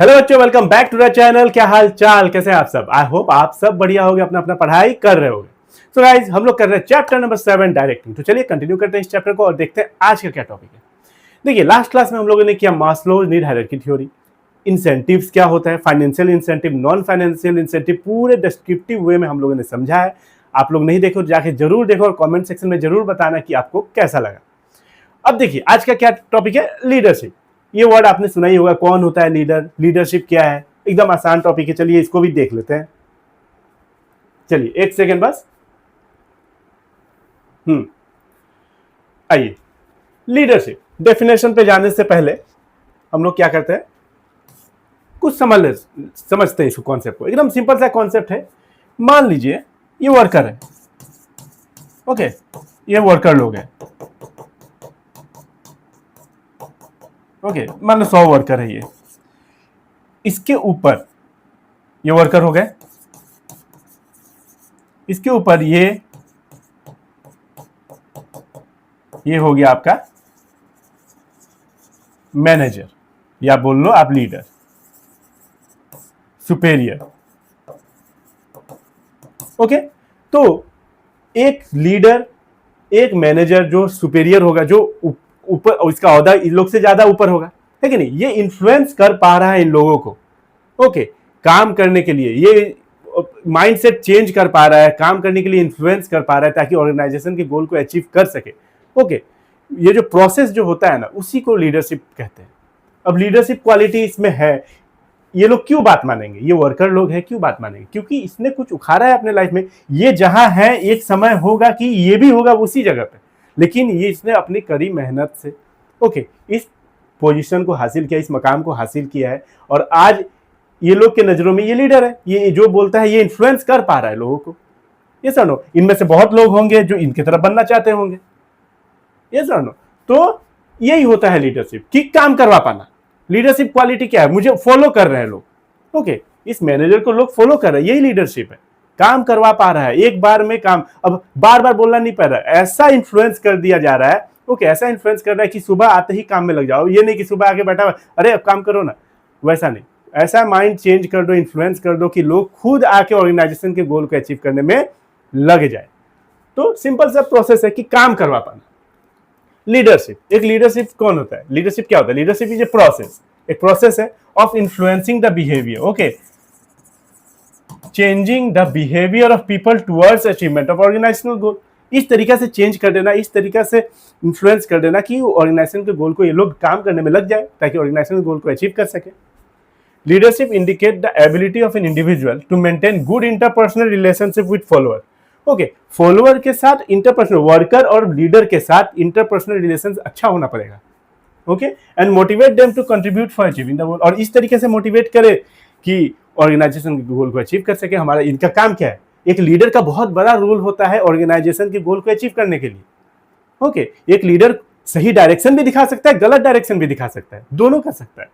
Hello बच्चों, welcome back to the channel. क्या हाल चाल, कैसे हैं आप सब? आई होप आप सब बढ़िया होगे, अपना अपना पढ़ाई कर रहे होगे। सो गाइस, हम लोग कर रहे हैं चैप्टर नंबर 7 डायरेक्टिंग। तो चलिए कंटिन्यू करते हैं इस चैप्टर को और देखते हैं आज का क्या टॉपिक है। देखिए, लास्ट क्लास में हम लोगों ने किया Maslow's need hierarchy theory, incentives क्या होता है, financial incentive, non financial incentive, पूरे डिस्क्रिप्टिव वे में हम लोगों ने समझा है। आप लोग नहीं देखो जाके जरूर देखो और कॉमेंट सेक्शन में जरूर बताना कि आपको कैसा लगा। अब देखिए, आज का क्या टॉपिक है, लीडरशिप। ये वर्ड आपने सुना ही होगा, कौन होता है लीडर, लीडरशिप क्या है। एकदम आसान टॉपिक है, चलिए इसको भी देख लेते हैं। चलिए एक सेकेंड बस। आइए, लीडरशिप डेफिनेशन पे जाने से पहले हम लोग क्या करते हैं, कुछ समझते हैं इस कॉन्सेप्ट को। एकदम सिंपल सा कॉन्सेप्ट है। मान लीजिए ये वर्कर है, ओके, ये वर्कर लोग हैं, ओके, मान लो 100 वर्कर है। ये इसके ऊपर ये वर्कर हो गए, इसके ऊपर ये हो गया आपका मैनेजर, या बोल लो आप लीडर, सुपेरियर। ओके, तो एक लीडर, एक मैनेजर जो सुपेरियर होगा, जो ऊपर, इसका ओहदा इन लोग से ज्यादा ऊपर होगा, है कि नहीं। ये इन्फ्लुएंस कर पा रहा है इन लोगों को, ओके, काम करने के लिए। ये माइंडसेट चेंज कर पा रहा है, काम करने के लिए इन्फ्लुएंस कर पा रहा है ताकि ऑर्गेनाइजेशन के गोल को अचीव कर सके। ओके, ये जो प्रोसेस जो होता है ना, उसी को लीडरशिप कहते हैं। अब लीडरशिप क्वालिटी इसमें है। ये लोग क्यों बात मानेंगे, ये वर्कर लोग हैं, क्यों बात मानेंगे? क्योंकि इसने कुछ उखाड़ा है अपने लाइफ में। ये जहां है, एक समय होगा कि ये भी होगा उसी जगह पे, लेकिन ये इसने अपनी कड़ी मेहनत से, ओके, इस पोजीशन को हासिल किया, इस मकाम को हासिल किया है। और आज ये लोग के नजरों में ये लीडर है। ये जो बोलता है ये इन्फ्लुएंस कर पा रहा है लोगों को। ये सर नो, इनमें से बहुत लोग होंगे जो इनकी तरफ बनना चाहते होंगे। ये सर नो, तो यही होता है लीडरशिप, कि काम करवा पाना। लीडरशिप क्वालिटी क्या है, मुझे फॉलो कर रहे हैं लोग, ओके, इस मैनेजर को लोग फॉलो कर रहे हैं, यही लीडरशिप है। काम करवा पा रहा है, एक बार में काम, अब बार बार बोलना नहीं पड़ रहा है, ऐसा इन्फ्लुएंस कर दिया जा रहा है, ओके, ऐसा इन्फ्लुएंस कर रहा है कि सुबह आते ही काम में लग जाओ। ये नहीं कि सुबह आके बैठा हुआ, अरे अब काम करो ना, वैसा नहीं। ऐसा माइंड चेंज कर दो, इन्फ्लुएंस कर दो कि लोग खुद आके ऑर्गेनाइजेशन के गोल को अचीव करने में लग जाए। तो सिंपल सा प्रोसेस है कि काम करवा पाना। लीडरशिप, एक लीडरशिप कौन होता है, लीडरशिप क्या होता है? लीडरशिप इज ए प्रोसेस, एक प्रोसेस है of influencing the behaviour, okay, changing the behaviour of people towards achievement of organisational goal. इस तरीके से चेंज कर देना, इस तरीके से इन्फ्लुएंस कर देना कि ऑर्गेनाइजेशन के गोल को ये लोग काम करने में लग जाए ताकि ऑर्गेनाइजेशन गोल को अचीव कर सके। Leadership indicate the ability of an individual to maintain good interpersonal relationship with follower. Okay, follower के साथ इंटरपर्सनल, वर्कर और लीडर के साथ इंटरपर्सनल रिलेशन अच्छा होना पड़ेगा, okay, and motivate them to contribute for achieving the goal. और इस तरीके से मोटिवेट करे कि ऑर्गेनाइजेशन के गोल को अचीव कर सके। हमारा इनका काम क्या है, एक लीडर का बहुत बड़ा रोल होता है ऑर्गेनाइजेशन के गोल को अचीव करने के लिए। ओके, एक लीडर सही डायरेक्शन भी दिखा सकता है, गलत डायरेक्शन भी दिखा सकता है, दोनों कर सकता है।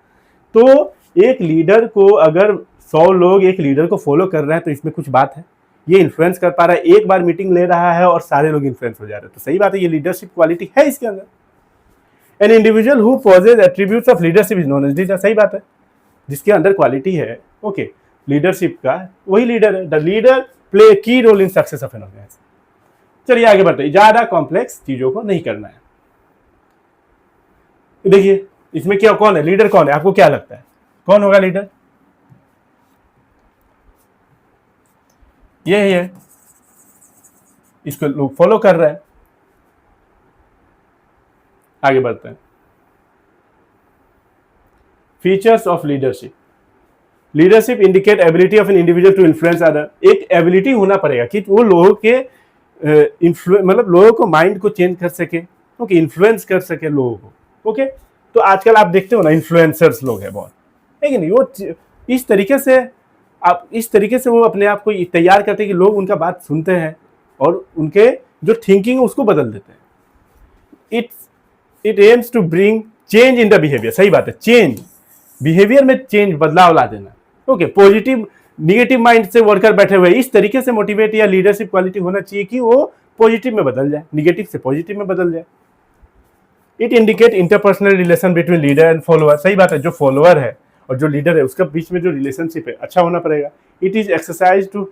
तो एक लीडर को, अगर 100 लोग एक लीडर को फॉलो कर रहे हैं तो इसमें कुछ बात है, ये इन्फ्लुएंस कर पा रहा है, एक बार मीटिंग ले रहा है और सारे लोग इन्फ्लुएंस हो जा रहे हैं, तो सही बात है, ये लीडरशिप क्वालिटी है इसके अंदर। An individual who possess attributes of leadership is known as leader. सही बात है, जिसके अंदर क्वालिटी है, ओके, लीडरशिप का, वही लीडर है। The leader play key role in success of an organization. चलिए आगे बढ़ते, ज्यादा कॉम्प्लेक्स चीजों को नहीं करना है। देखिए इसमें क्या, कौन है लीडर, कौन है, आपको क्या लगता है कौन होगा लीडर? ये है, इसको लोग फॉलो कर रहे हैं। आगे बढ़ते हैं। Features of leadership. Leadership indicate ability of an individual to influence other. एक एबिलिटी होना पड़ेगा कि वो लोगों के मतलब लोगों को, माइंड को चेंज कर सके, ओके, इन्फ्लुएंस कर सके लोगों को। ओके, तो आजकल आप देखते हो ना, इन्फ्लुएंसर्स लोग हैं बहुत, है कि नहीं। वो इस तरीके से, आप इस तरीके से वो अपने आप को तैयार करते हैं कि लोग उनका बात सुनते हैं और उनके जो थिंकिंग है उसको बदल देते हैं। It aims to bring change in the behaviour. सही बात है, चेंज, बिहेवियर में चेंज, बदलाव ला देना। ओके, पॉजिटिव, निगेटिव माइंड से वर्कर बैठे हुए, इस तरीके से मोटिवेट या लीडरशिप क्वालिटी होना चाहिए कि वो पॉजिटिव में बदल जाए, निगेटिव से पॉजिटिव में बदल जाए। It indicate interpersonal relation between leader and follower. सही बात है, जो फॉलोअर है और जो लीडर है उसका बीच में जो रिलेशनशिप है अच्छा होना पड़ेगा। It is exercise to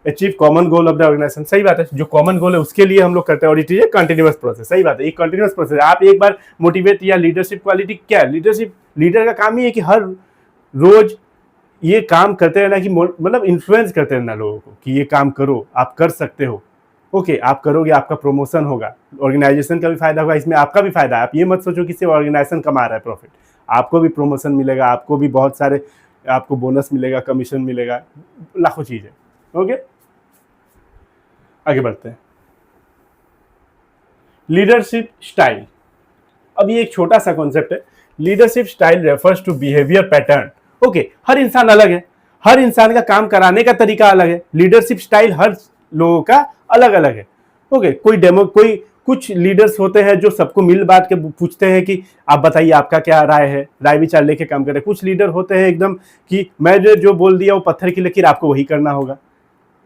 achieve common goal of the organization. सही बात है, जो कॉमन गोल है उसके लिए हम लोग करते हैं, और it is a continuous process. सही बात है, एक कंटिन्यूअस प्रोसेस। आप एक बार मोटिवेट या लीडरशिप क्वालिटी क्या है, लीडरशिप लीडर का काम ही है कि हर रोज ये काम करते रहना, कि मतलब इन्फ्लुएंस करते रहना लोगों को कि ये काम करो, आप कर सकते हो। ओके, आप करोगे आपका प्रमोशन होगा, ऑर्गेनाइजेशन का भी फायदा होगा, इसमें आपका भी फायदा है। आप ये मत सोचो कि सिर्फ ऑर्गेनाइजेशन कमा रहा है प्रॉफिट, आपको भी प्रमोशन मिलेगा, आपको भी बहुत सारे आपको बोनस मिलेगा, कमीशन मिलेगा, लाखों चीजें। ओके, आगे बढ़ते हैं। लीडरशिप स्टाइल, अब ये एक छोटा सा कॉन्सेप्ट है। Leadership style refers to behaviour pattern. Okay, हर इंसान अलग है, हर इंसान का काम कराने का तरीका अलग है। लीडरशिप स्टाइल हर लोगों का अलग अलग है। ओके, कोई कुछ लीडर्स होते हैं जो सबको मिल बांट के पूछते हैं कि आप बताइए आपका क्या राय है, राय विचार लेके काम करें। कुछ लीडर होते हैं एकदम कि मैंने जो बोल दिया वो पत्थर की लकीर, आपको वही करना होगा।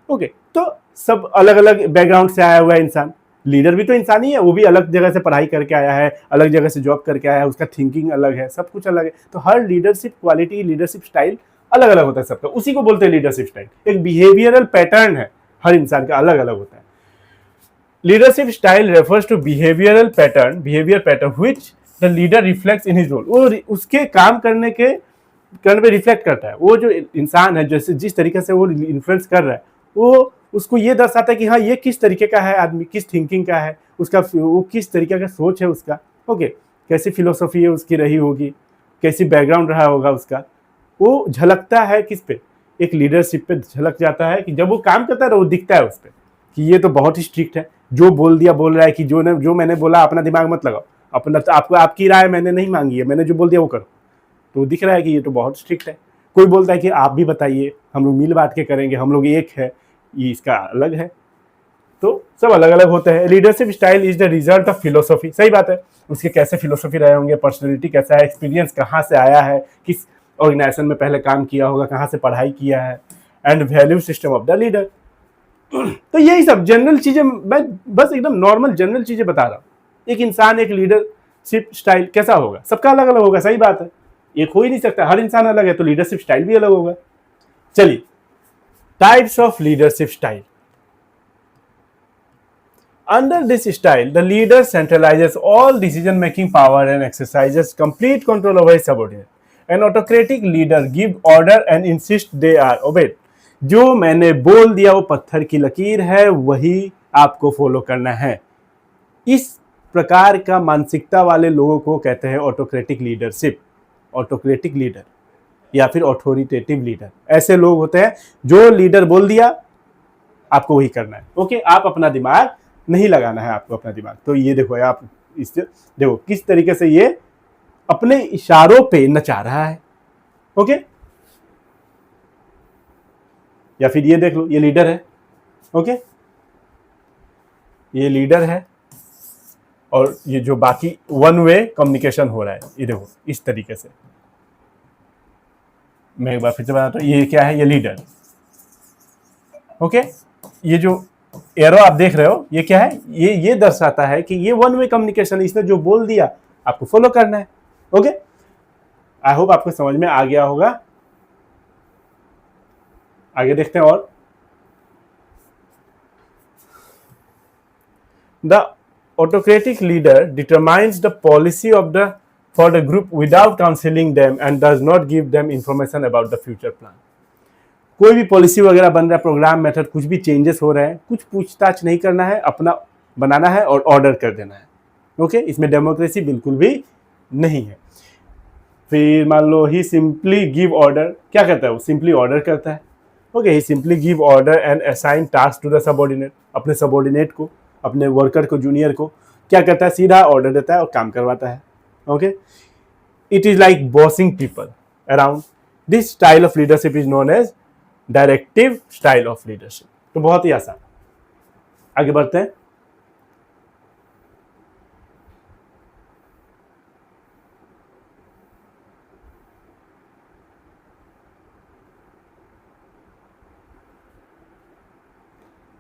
ओके, तो सब अलग अलग बैकग्राउंड से आया हुआ है इंसान। लीडर भी तो इंसान ही है, वो भी अलग जगह से पढ़ाई करके आया है, अलग जगह से जॉब करके आया है, उसका थिंकिंग अलग है, सब कुछ अलग है। तो हर लीडरशिप क्वालिटी, लीडरशिप स्टाइल अलग अलग होता है सबका, उसी को बोलते हैं लीडरशिप स्टाइल। एक बिहेवियरल पैटर्न है, हर इंसान का अलग अलग होता है। Leadership style refers to behaviour pattern which the leader reflects in his role. वो उसके काम करने पे रिफ्लेक्ट करता है। वो जो इंसान है, जैसे जिस तरीके से वो इन्फ्लुएंस कर रहा है, वो उसको ये दर्शाता है कि हाँ ये किस तरीके का है आदमी, किस थिंकिंग का है उसका, वो किस तरीके का सोच है उसका। ओके, कैसी फिलोसफी है उसकी रही होगी, कैसी बैकग्राउंड रहा होगा उसका, वो झलकता है किस पे, एक लीडरशिप पे झलक जाता है। कि जब वो काम करता है तो वो दिखता है उस पर कि ये तो बहुत ही स्ट्रिक्ट है, जो बोल दिया बोल रहा है कि जो मैंने बोला अपना दिमाग मत लगाओ, अपना आपको आपकी राय मैंने नहीं मांगी है, मैंने जो बोल दिया वो करो। तो दिख रहा है कि ये तो बहुत स्ट्रिक्ट है। कोई बोलता है कि आप भी बताइए, हम लोग मिल बांट के करेंगे, हम लोग एक है, ये इसका अलग है। तो सब अलग अलग होते हैं। Leadership style is the result of philosophy. सही बात है, उसके कैसे फिलोसफी रहे होंगे, पर्सनैलिटी कैसा है, एक्सपीरियंस कहाँ से आया है, किस ऑर्गेनाइजेशन में पहले काम किया होगा, कहाँ से पढ़ाई किया है, and value system of the leader. तो यही सब जनरल चीजें, मैं बस एकदम नॉर्मल जनरल चीजें बता रहा हूँ। एक इंसान, एक लीडरशिप स्टाइल कैसा होगा, सबका अलग अलग होगा। सही बात है, एक हो ही नहीं सकता, हर इंसान अलग है, तो लीडरशिप स्टाइल भी अलग होगा। चलिए, types of leadership style. Under this style, the leader centralizes all decision-making power and exercises complete control over his subordinate. An autocratic leader gives order and insists they are obeyed. जो मैंने बोल दिया वो पत्थर की लकीर है, वही आपको फॉलो करना है। इस प्रकार का मानसिकता वाले लोगों को कहते हैं ऑटोक्रेटिक लीडरशिप, ऑटोक्रेटिक लीडर या फिर ऑथोरिटेटिव लीडर। ऐसे लोग होते हैं जो लीडर बोल दिया आपको वही करना है। ओके, आप अपना दिमाग नहीं लगाना है, आपको अपना दिमाग। तो ये देखो, आप इससे देखो किस तरीके से ये अपने इशारों पे नचा रहा है। ओके, या फिर ये देख लो, ये लीडर है। ओके, ये लीडर है और ये जो बाकी वन वे कम्युनिकेशन हो रहा है, ये देखो इस तरीके से। मैं एक बार फिर से बताता हूँ, ये क्या है, ये लीडर। ओके, ये जो एरो आप देख रहे हो, ये क्या है, ये दर्शाता है कि ये वन वे कम्युनिकेशन, इसने जो बोल दिया आपको फॉलो करना है। ओके, आई होप आपको समझ में आ गया होगा। आगे देखते हैं। और the autocratic leader determines the policy of the for the group without counselling them and does not give them information about the future plan. कोई भी पॉलिसी वगैरह बन रहा है, प्रोग्राम मेथड कुछ भी चेंजेस हो रहे हैं, कुछ पूछताछ नहीं करना है, अपना बनाना है और ऑर्डर कर देना है। ओके, इसमें डेमोक्रेसी बिल्कुल भी नहीं है। फिर मान लो ही सिंपली गिव ऑर्डर, क्या करता है वो, सिंपली ऑर्डर करता है। Okay, he simply give order and assign task to the subordinate. अपने सबऑर्डिनेट को, अपने वर्कर को, जूनियर को क्या करता है, सीधा ऑर्डर देता है और काम करवाता है। Okay, it is like bossing people around. This style of leadership is known as directive style of leadership. तो बहुत ही आसान। आगे बढ़ते हैं।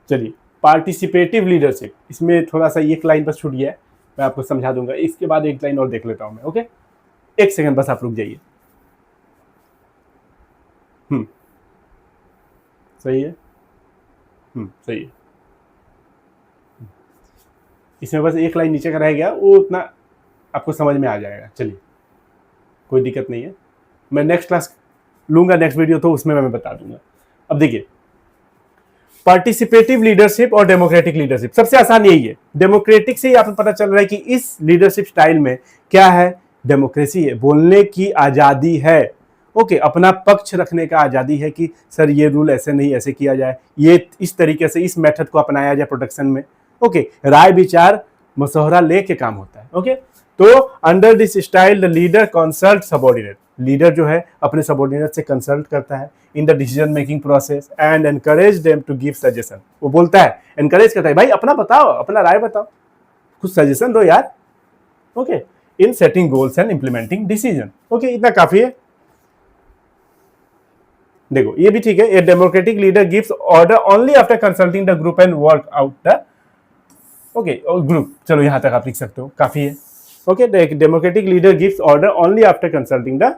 चलिए, पार्टिसिपेटिव लीडरशिप, इसमें थोड़ा सा एक लाइन बस छूट गया है, मैं आपको समझा दूंगा। इसके बाद एक लाइन और देख लेता हूं मैं। ओके, एक सेकंड बस आप रुक जाइए। हम्म, सही है। सही है। इसमें बस एक लाइन नीचे का रह गया, वो उतना आपको समझ में आ जाएगा। चलिए, कोई दिक्कत नहीं है, मैं नेक्स्ट क्लास लूंगा, नेक्स्ट वीडियो तो उसमें मैं बता दूंगा। अब देखिए, पार्टिसिपेटिव लीडरशिप और डेमोक्रेटिक लीडरशिप, सबसे आसान यही है। डेमोक्रेटिक से ही आपको पता चल रहा है कि इस लीडरशिप स्टाइल में क्या है, डेमोक्रेसी है, बोलने की आजादी है। ओके, अपना पक्ष रखने का आजादी है कि सर ये रूल ऐसे नहीं, ऐसे किया जाए, ये इस तरीके से इस मेथड को अपनाया जाए प्रोडक्शन में। ओके, राय विचार मशवरा लेके काम होता है। ओके, तो under this style the leader consult subordinate, leader जो है अपने सबऑर्डिनेट से कंसल्ट करता है in the decision making process and encourage them to give suggestion. वो बोलता है, एनकरेज करता है, भाई अपना बताओ, अपना राय बताओ, कुछ सजेशन दो यार। Okay, in setting goals and implementing decision. Okay, इतना काफी है। देखो ये भी ठीक है, a democratic leader gives order only after consulting the group and work out the, okay, group, चलो यहां तक आप लिख सकते हो, काफी है। Okay, democratic leader gives order only after consulting the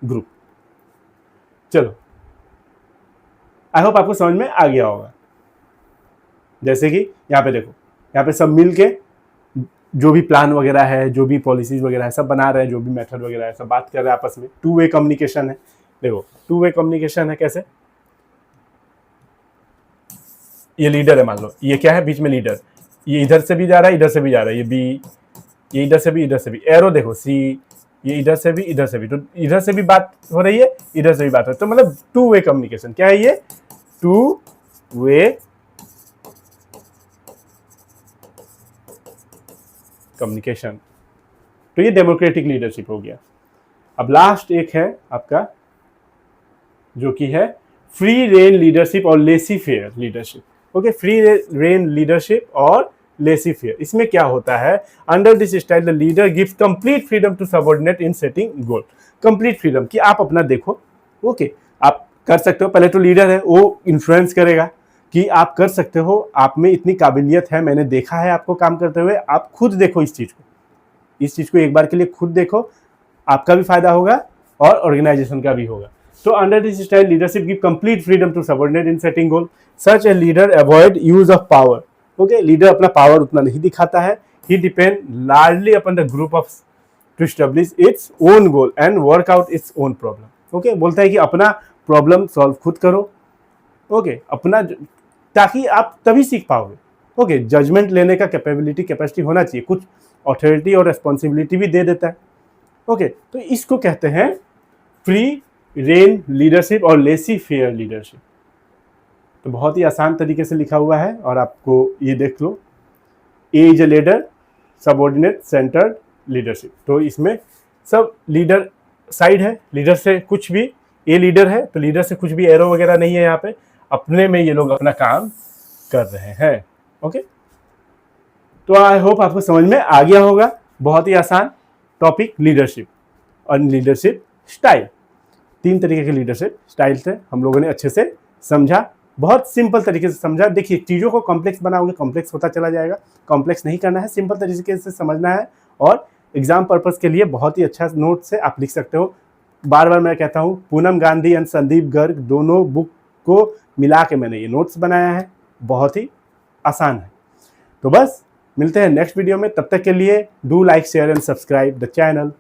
group. चलो, आई होप आपको समझ में आ गया होगा। जैसे कि यहाँ पे देखो, यहाँ पे सब मिल के जो भी प्लान वगैरह है, जो भी पॉलिसीज वगैरह है, सब बना रहे हैं, जो भी मेथड वगैरह है, सब बात कर रहे हैं आपस में। टू वे कम्युनिकेशन है। देखो, टू वे कम्युनिकेशन है कैसे, ये लीडर है, मान लो ये क्या है, बीच में लीडर, ये इधर से भी जा रहा है, इधर से भी जा रहा है, ये बी, ये इधर से भी, इधर से भी, एरो देखो सी, ये इधर से भी, इधर से भी, तो इधर से भी बात हो रही है, इधर से भी बात हो रही है, तो मतलब टू वे कम्युनिकेशन। क्या है ये, टू वे कम्युनिकेशन। तो ये डेमोक्रेटिक लीडरशिप हो गया। अब लास्ट एक है आपका, जो कि है फ्री रेन लीडरशिप और laissez faire leadership. Okay, free rein leadership और लेसी फेयर, इसमें क्या होता है, under this style the leader gives complete freedom to subordinate in setting goal. Complete freedom कि आप अपना देखो, ओके, आप कर सकते हो। पहले तो लीडर है, वो इन्फ्लुएंस करेगा कि आप कर सकते हो, आप में इतनी काबिलियत है, मैंने देखा है आपको काम करते हुए, आप खुद देखो इस चीज को, इस चीज को एक बार के लिए खुद देखो, आपका भी फायदा होगा और ऑर्गेनाइजेशन का भी होगा। तो under this style leadership give complete freedom to subordinate in setting goal. Such a leader avoid use of power. Okay, leader अपना पावर उतना नहीं दिखाता है, ही depend largely upon the group of to establish its own goal and work out its own problem. Okay, बोलता है कि अपना प्रॉब्लम सॉल्व खुद करो। ओके, अपना, ताकि आप तभी सीख पाओगे। ओके, जजमेंट लेने का कैपेसिटी होना चाहिए, कुछ अथॉरिटी और रेस्पॉन्सिबिलिटी भी दे देता है। ओके, तो इसको कहते हैं फ्री रेन लीडरशिप और लेसी फेयर लीडरशिप। तो बहुत ही आसान तरीके से लिखा हुआ है, और आपको ये देख लो, a is a leader, subordinate centred leadership. तो इसमें सब लीडर साइड है, लीडर से कुछ भी, ए लीडर है तो लीडर से कुछ भी एरो वगैरह नहीं है, यहाँ पे अपने में ये लोग अपना काम कर रहे हैं। ओके, तो आई होप आपको समझ में आ गया होगा। बहुत ही आसान टॉपिक लीडरशिप और लीडरशिप स्टाइल, तीन तरीके के लीडरशिप स्टाइल थे, हम लोगों ने अच्छे से समझा, बहुत सिंपल तरीके से समझा। देखिए, चीज़ों को कॉम्प्लेक्स बनाओगे, कॉम्प्लेक्स होता चला जाएगा, कॉम्प्लेक्स नहीं करना है, सिंपल तरीके से समझना है। और एग्जाम पर्पस के लिए बहुत ही अच्छा नोट से आप लिख सकते हो। बार बार मैं कहता हूँ, पूनम गांधी एंड संदीप गर्ग दोनों बुक को मिला के मैंने ये नोट्स बनाया है, बहुत ही आसान है। तो बस मिलते हैं नेक्स्ट वीडियो में, तब तक के लिए do like share and subscribe the channel.